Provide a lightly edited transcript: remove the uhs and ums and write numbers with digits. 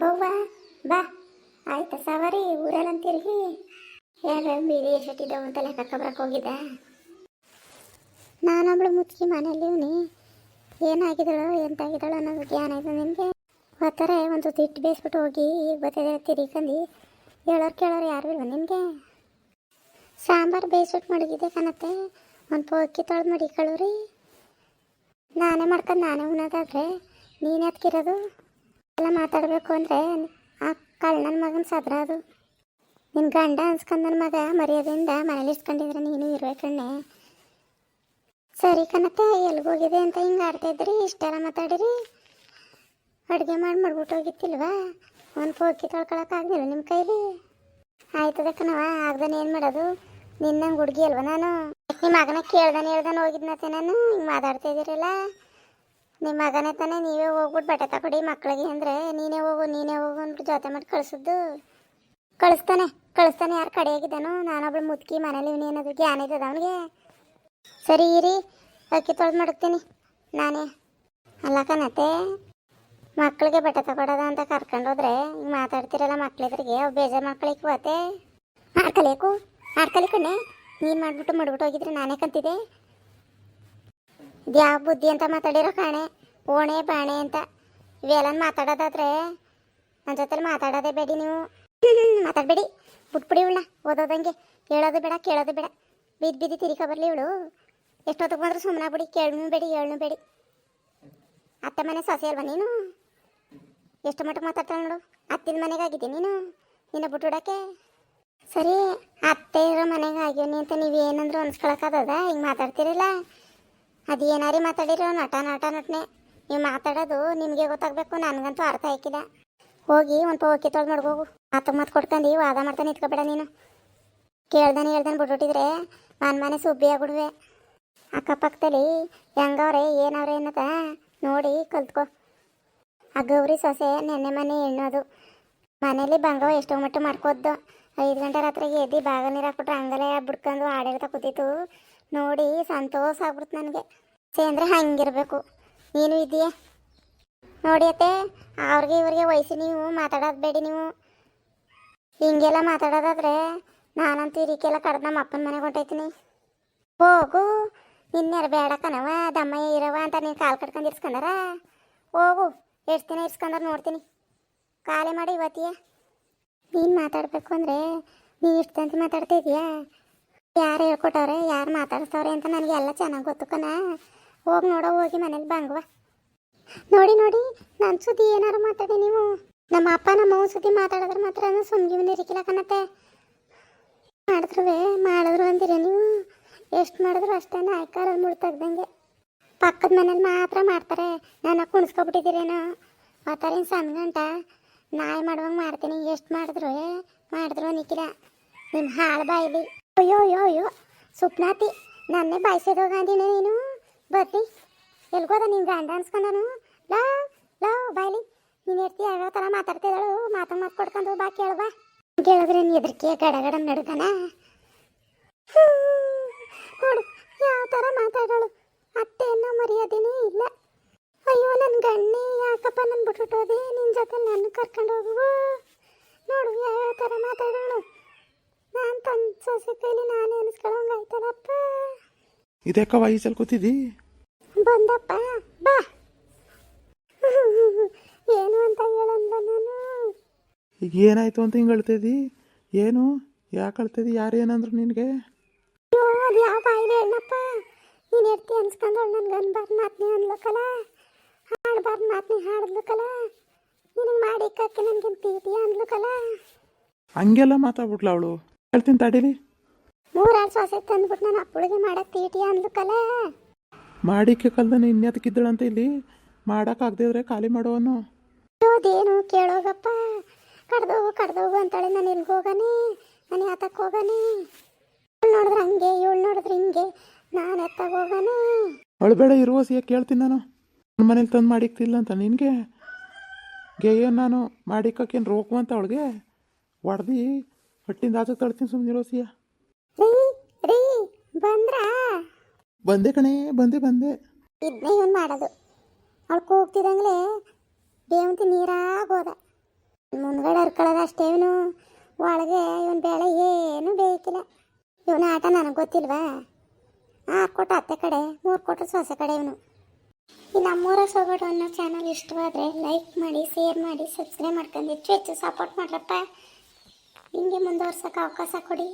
ಬವ್ವ ಬಾ ಆಯ್ತಾ ಸವಾರಿ ಊರಲ್ಲಂತಿರ್ಗಿ ಯಾರು ಬೀದಿ ಎಷ್ಟಿದ್ದಾವ ಅಂತ ಲೆಕ್ಕ ಬರಕ್ಕೆ ಹೋಗಿದ್ದ. ನಾನೊಬ್ಳು ಮುಚ್ಕಿ ಮನೇಲಿ ಇವನಿ ಏನಾಗಿದ್ದಾಳೋ ಎಂತಾಗಿದ್ದಾಳೋ ಅನ್ನೋದು ಜ್ಞಾನ ಇದೆ ನಿಮಗೆ. ಹೋಗ್ತಾರೆ ಒಂದು ತಿಟ್ಟು ಬೇಯಿಸ್ಬಿಟ್ಟು ಹೋಗಿ ಬರ್ತದೆ ತಿರಿಕಂದು ಹೇಳೋರು ಯಾರು ಇಲ್ವ ನಿಮಗೆ. ಸಾಂಬಾರು ಬೇಯಿಸ್ಬಿಟ್ಟು ಮಡಗಿದೆ ಕಣತ್ತೆ, ಒಂದು ಪೋಕಿ ತೊಳೆದು ಮಡಿಕೊಳ್ಳ್ರಿ. ನಾನೇ ಮಾಡ್ಕೊಂಡು ನಾನೇ ಉಣ್ಣೋದಾದ್ರೆ ನೀನು ಎತ್ಕಿರೋದು ಎಲ್ಲ ಮಾತಾಡಬೇಕು ಅಂದರೆ ಆ ಕಳ್ಳನ ಮಗನ ಸದ್ರ ಅದು. ನಿನ್ನ ಗಂಡ ಅನ್ಸ್ಕೊಂಡು ನನ್ನ ಮಗ ಮರ್ಯಾದೆಯಿಂದ ಮನೇಲಿ ಇಸ್ಕೊಂಡಿದ್ರೆ ನೀನು ಇರ್ಬೇಕಣ್ಣೆ. ಸರಿ ಕಣತ್ತೆ, ಎಲ್ಗೋಗಿದೆ ಅಂತ ಹಿಂಗೆ ಆಡ್ತಾ ಇದ್ರಿ, ಇಷ್ಟೆಲ್ಲ ಮಾತಾಡಿರಿ. ಅಡುಗೆ ಮಾಡ್ಬಿಟ್ಟು ಹೋಗಿತ್ತಿಲ್ವಾ, ಒಂದು ಪೋಕಿ ತೊಳ್ಕೊಳಕ್ಕಾಗ್ದಿಲ್ಲ ನಿಮ್ಮ ಕೈಲಿ. ಆಯ್ತದೆ ಕಣವ, ಆಗ್ದಾನೆ ಏನು ಮಾಡೋದು, ನಿನ್ನಂಗೆ ಹುಡುಗಿ ಅಲ್ವ ನಾನು. ನಿಮ್ಮ ಮಗನ ಹೇಳ್ದಾನೆ ಹೋಗಿದ್ನತ್ತೆ ನಾನು. ಹಿಂಗೆ ಮಾತಾಡ್ತಾ ಇದ್ದೀರಲ್ಲ, ನಿಮ್ಮ ಮಗನೇ ತಾನೇ ನೀವೇ ಹೋಗ್ಬಿಟ್ಟು ಬಟ್ಟೆ ತಗೊಡಿ ಮಕ್ಳಿಗೆ ಅಂದರೆ ನೀನೇ ಹೋಗು ಅಂದ್ಬಿಟ್ಟು ಜೊತೆ ಮಾಡಿ ಕಳಿಸ್ತಾನೆ ಯಾರು ಕಡೆಯಾಗಿದ್ದಾನು. ನಾನೊಬ್ಳು ಮುತ್ಕಿ ಮನೇಲಿ ಇವನು ಏನಾದ್ರು ಜ್ಞಾನ ಇದ್ದದ ಅವನಿಗೆ. ಸರಿ ಇರಿ, ಅಕ್ಕಿ ತೊಳೆದು ಮಡಗ್ತೀನಿ ನಾನೇ. ಅಲ್ಲ ಕಣತ್ತೆ, ಮಕ್ಕಳಿಗೆ ಬಟ್ಟೆ ತಗೊಡೋದ ಅಂತ ಕರ್ಕೊಂಡೋದ್ರೆ ಹಿಂಗೆ ಮಾತಾಡ್ತಿರಲ್ಲ ಮಕ್ಳಿದ್ರಿಗೆ, ಅವು ಬೇಜಾರು ಮಕ್ಳಿಗೆ ಹೋತೆ ಆಡ್ಕಲಿ ಕಣ್ಣೆ. ನೀನು ಮಾಡ್ಬಿಟ್ಟು ಹೋಗಿದ್ರೆ ನಾನೇ ಕಂತಿದ್ದೆ. ಯಾವ ಬುದ್ಧಿ ಅಂತ ಮಾತಾಡಿರೋ ಕಾಣೆ, ಓಣೆ ಬಾಣೆ ಅಂತ ಇವೆಲ್ಲ ಮಾತಾಡೋದಾದ್ರೆ ನನ್ನ ಜೊತೆಲಿ ಮಾತಾಡೋದೇ ಬೇಡಿ ನೀವು. ಮಾತಾಡಬೇಡಿ, ಬಿಟ್ಬಿಡಿ ಇವಳ ಓದೋದಂಗೆ. ಹೇಳೋದು ಬೇಡ ಕೇಳೋದು ಬೇಡ, ಬಿದ್ದು ತಿರಿಕ ಬರಲಿ ಇವಳು. ಎಷ್ಟೊತ್ತಿಗೆ ಬಂದರೂ ಸುಮ್ಮನೆ ಬಿಡಿ, ಕೇಳೂ ಬೇಡಿ. ಅತ್ತೆ ಮನೆ ಸೊಸೆ ಅಲ್ವಾ ನೀನು? ಎಷ್ಟು ಮಟ್ಟಿಗೆ ಮಾತಾಡ್ತಾಳೆ ನೋಡು. ಅತ್ತಿನ ಮನೆಗೆ ಆಗಿದ್ದೀನಿ ನಿನ್ನ ಬಿಟ್ಟುಡಕ್ಕೆ. ಸರಿ, ಅತ್ತೆ ಇರೋ ಮನೆಗೆ ಆಗ್ಯವನಿ ಅಂತ ನೀವೇನಂದ್ರೂ ಅನ್ಸ್ಕೊಳಕ್ಕಾಗದ? ಹಿಂಗೆ ಮಾತಾಡ್ತಿರಲ್ಲ, ಅದು ಏನಾರಿ ಮಾತಾಡಿರೋ ನಟನೆ. ನೀವು ಮಾತಾಡೋದು ನಿಮಗೆ ಗೊತ್ತಾಗಬೇಕು, ನನಗಂತೂ ಅರ್ಥ ಆಯ್ಕಿಲ್ಲ. ಹೋಗಿ ಒಂದು ಪೋಕಿ ತೊಳೆದು ಮಡ್ಗೋಗು. ಮಾತು ಕೊಡ್ಕೊಂಡು ವಾದ ಮಾಡ್ತಾ ನಿಂತ್ಕೋಬೇಡ ನೀನು. ಹೇಳ್ದಾನೆ ಬಿಟ್ಬಿಟ್ಟಿದ್ರೆ ಮನೆ ಸುಬ್ಬಿ ಆಗ್ಬಿಡುವೆ. ಅಕ್ಕಪಕ್ಕದಲ್ಲಿ ಹೆಂಗವ್ರೆ ಏನವ್ರೆ ಅನ್ನೋದ ನೋಡಿ ಕಲ್ತ್ಕೊ. ಆ ಗೌರಿ ಸೊಸೆ ನೆನ್ನೆ ಮನೆ ಎಣ್ಣೋದು ಮನೇಲಿ ಬಂಗವ ಎಷ್ಟೋ ಮಟ್ಟ ಮಾಡ್ಕೋದ್ದು. 5 ಗಂಟೆ ರಾತ್ರಿಗೆ ಎದ್ದು ಬಾಗ ನೀರು ಹಾಕ್ಬಿಟ್ರೆ ಹಂಗಲೇ ಬಿಡ್ಕೊಂಡು ಆಡಳಿತ ಕೂತಿತ್ತು ನೋಡಿ ಸಂತೋಷ ಆಗ್ಬಿಡ್ತು ನನಗೆ. ಅಂದರೆ ಹಂಗಿರ್ಬೇಕು ನೀನು ಇದೆಯಾ ನೋಡಿ ಅತ್ತೆ. ಇವ್ರಿಗೆ ವಯಸ್ಸು ನೀವು ಮಾತಾಡೋದು ಬೇಡಿ. ನೀವು ಹಿಂಗೆಲ್ಲ ಮಾತಾಡೋದಾದ್ರೆ ನಾನಂತೂ ಇರಿಕೆಲ್ಲ ಕಡ್ದು ನಮ್ಮ ಅಪ್ಪನ ಮನೆಗೆ ಹೊಂಟೈತೀನಿ. ಹೋಗು, ಇನ್ನೆರ ಬೇಡ ಕಣವ, ದಮ್ಮಯ್ಯ ಇರವ ಅಂತ ನೀನು ಕಾಲು ಕಟ್ಕೊಂಡು ಇರ್ಸ್ಕೊಂಡಾರ. ಹೋಗು, ಎಷ್ಟು ದಿನ ಇರ್ಸ್ಕೊಂಡ್ರೆ ನೋಡ್ತೀನಿ. ಕಾಲೇ ಮಾಡಿ ಇವತ್ತಿಯೇ ನೀನು ಮಾತಾಡಬೇಕು ಅಂದರೆ ನೀನು ಇಷ್ಟಂತ ಮಾತಾಡ್ತಾ ಇದೀಯಾ? ಯಾರು ಹೇಳ್ಕೊಟ್ಟವ್ರೆ, ಯಾರು ಮಾತಾಡ್ಸವ್ರೆ ಅಂತ ನನಗೆ ಎಲ್ಲ ಚೆನ್ನಾಗಿ ಗೊತ್ತು ಕಣ. ಹೋಗಿ ಹೋಗಿ ಮನೇಲಿ ಬಂಗವ. ನೋಡಿ ನನ್ನ ಸುದ್ದಿ ಏನಾರು ಮಾತಾಡಿ ನೀವು. ನಮ್ಮ ಅಪ್ಪ ನಮ್ಮ ಸುದ್ದಿ ಮಾತಾಡಿದ್ರೆ ಮಾತ್ರ ಸುಮ್ಗಿವನ್ನ ಇರಿಕಿಲ್ಲ ಕಣತ್ತೆ. ಮಾಡಿದ್ರು ಅಂತೀರಿ ನೀವು. ಎಷ್ಟು ಮಾಡಿದ್ರು ಅಷ್ಟೇ ನಾಯ್ಕಾರಲ್ಲಿ ಮುಳು ತೆಗ್ದಂಗೆ. ಪಕ್ಕದ ಮನೇಲಿ ಮಾತ್ರ ಮಾಡ್ತಾರೆ, ನನ್ನ ಕುಣಿಸ್ಕೊಬಿಟ್ಟಿದ್ದೀರೇನೋ. ಅವತ್ತಾರಿನ ಸಣ್ಣ ಗಂಟ ನಾಯಿ ಮಾಡುವಂಗೆ ಮಾಡ್ತೀನಿ. ಎಷ್ಟು ಮಾಡಿದ್ರು ನಿಕ್ಕಿಲ್ಲ ನಿಮ್ಮ ಹಾಳು ಬಾಯಿಲಿ. ಅಯ್ಯೋ ಸುಪ್ನಾತಿ, ನನ್ನೇ ಬಾಯಿಸೋದೋಗಂದಿನಿ ನೀನು. ಬರ್ತಿ ಎಲ್ಗೋದ ನಿನ್ನ ಗಂಡ ಅನ್ಸ್ಕೊಂಡನು. ಲವ್ ಬಾಯ್ಲಿ ನೀನು ಇರ್ತಿ ಯಾವ್ಯಾವ ಥರ ಮಾತಾಡ್ತಿದ್ದಾಳು. ಮಾತು ಕೊಡ್ಕೊಂಡು ಬಾ ಕೇಳಬಾ. ಕೇಳಿದ್ರೆ ನೀ ಎದ್ರಿಕೆ ಗಡಗಡ ನಡ್ದನ. ನೋಡು ಯಾವ ಥರ ಮಾತಾಡೋಳು. ಅತ್ತೆ ಅನ್ನೋ ಮರ್ಯಾದೆನೇ ಇಲ್ಲ. ಅಯ್ಯೋ ನನ್ನ ಗಣ್ಣೆ ಯಾಕಪ್ಪ ನನ್ನ ಬಿಟ್ಬಿಟ್ಟೋದೆ, ನಿನ್ನ ಜೊತೆ ನನ್ನ ಕರ್ಕೊಂಡು ಹೋಗುವ. ನೋಡು ಯಾವ್ಯಾವ ಥರ ಮಾತಾಡೋಳು. ನಾನು ತನ್ನ ಸೊಸೆ ಕೈಲಿ ನಾನು ಎನಿಸ್ಕೊಳ್ಳೋಂಗೆ ಆಯ್ತದಪ್ಪ. ಇದಕ್ಕ ವಯಸ್ಸಲ್ಲಿ ಕೂತಿದ್ದಿ? ಬಂದಪ್ಪ ಬಾ. ಏನು ಅಂತ ಹೇಳಂದ ನಾನು. ಈಗ ಏನಾಯ್ತು ಅಂತ ಹಿಂಗೆ ಅಳ್ತಿದ್ದಿ? ಏನು ಯಾಕೆ ಅಳ್ತಿದ್ದಿ? ಯಾರು ಏನಂದ್ರು ನಿನಗೆ? ಅಯ್ಯೋ ಅದು ಯಾವ ಬಾಯಿಲೆ ಹೇಳಪ್ಪ. ನೀನು ಎರ್ತಿ ಅನ್ಸ್ಕೊಂಡವಳು ನನ್ಗೆ ಅನ್ಬಾರ್ದು ಮಾತನೇ ಅನ್ಲಕ್ಕಲ್ಲ, ಹಾಡ್ಬಾರ್ದು ಮಾತನೇ ಹಾಡಿದ್ಲಕ್ಕಲ್ಲ, ನಿನಗೆ ಮಾಡಿಕ್ಕಕ್ಕೆ ನನಗೇನು ತೀಟಿ ಅನ್ಲಕ್ಕಲ್ಲ. ಹಂಗೆಲ್ಲ ಮಾತಾಡ್ಬಿಟ್ಲ ಅವಳು. ಹೇಳ್ತೀನಿ ತಡೀಲಿ. 3 ಸೊಸೆ ತಂದ್ಬಿಟ್ಟು ನಾನು ಅಪ್ಪಳಿಗೆ ಮಾಡಕ್ಕೆ ತೀಟಿ ಅನ್ಲಕ್ಕಲ್ಲ. ಮಾಡಿಕ್ಕೆ ಕಲ್ದನೆ ಇನ್ಯಾತಕ್ಕಿದ್ದಳಂತ ಇಲ್ಲಿ ಮಾಡೋಕ್ಕಾಗದಿದ್ರೆ ಖಾಲಿ ಮಾಡೋವನು. ಅದೇನು ಕೇಳೋಗಪ್ಪ. ಕಡ್ದೋಗು ಅಂತಾಳೆ. ನಾನು ಎಲ್ಗೆ ಹೋಗಾನೆ, ನಾನು ಯಾತಕ್ಕೆ ಹೋಗಾನೆ. ನೋಡಿದ್ರೆ ಹಂಗೆ, ಇವಳು ನೋಡಿದ್ರೆ ಹಿಂಗೆ, ನಾನು ಎತ್ತಾಗ ಹೋಗಾನೆ. ಅಳಬೇಡ, ಇರುವ ಸಿಯ ಕೇಳ್ತೀನಿ ನಾನು. ನನ್ನ ಮನೇಲಿ ತಂದು ಮಾಡಿಕ್ತಿಲ್ಲ ಅಂತ ನಿನಗೆ ಗೇಯ ನಾನು ಮಾಡಿಕ್ಕೇನು ರೋಕು ಅಂತ ಅವಳಿಗೆ ಹೊಡೆದು ಹೊಟ್ಟಿಂದ ಆಚೆ ತಳ್ತೀನಿ. ಸುಮ್ಮನೆ ಸಿಯ. ರೀ ಬಂದ್ರಾ? ಬಂದೆ ಕಣೆ, ಬಂದೆ. ಇದನ್ನೇ ಇವನು ಮಾಡೋದು. ಅವಳು ಕೂಗ್ತಿದಂಗ್ಲೆ ಬೇವಂತಿ ನೀರಾಗೋದ. ಮುಂದ್ಗಡೆ ಹರ್ಕೊಳ್ಳೋದು ಅಷ್ಟೇ ಇವನು. ಒಳಗೆ ಇವನು ಬೇಳೆ ಏನು ಬೇಯಕ್ಕಿಲ್ಲ. ಇವನ ಆಟ ನನಗೆ ಗೊತ್ತಿಲ್ವಾ? 6 ಕೊಟ್ಟು ಅತ್ತೆ ಕಡೆ, 3 ಕೊಟ್ಟು ಸೊಸೆ ಕಡೆ ಇವನು. ಈ ನಮ್ಮೂರ ಸೊಗಡು ಅನ್ನೋ ಚಾನಲ್ ಇಷ್ಟವಾದರೆ ಲೈಕ್ ಮಾಡಿ, ಶೇರ್ ಮಾಡಿ, ಸಬ್ಸ್ಕ್ರೈಬ್ ಮಾಡ್ಕೊಂಡು ಹೆಚ್ಚು ಹೆಚ್ಚು ಸಪೋರ್ಟ್ ಮಾಡ್ರಪ್ಪ. ಹಿಂಗೆ ಮುಂದುವರ್ಸೋಕೆ ಅವಕಾಶ ಕೊಡಿ.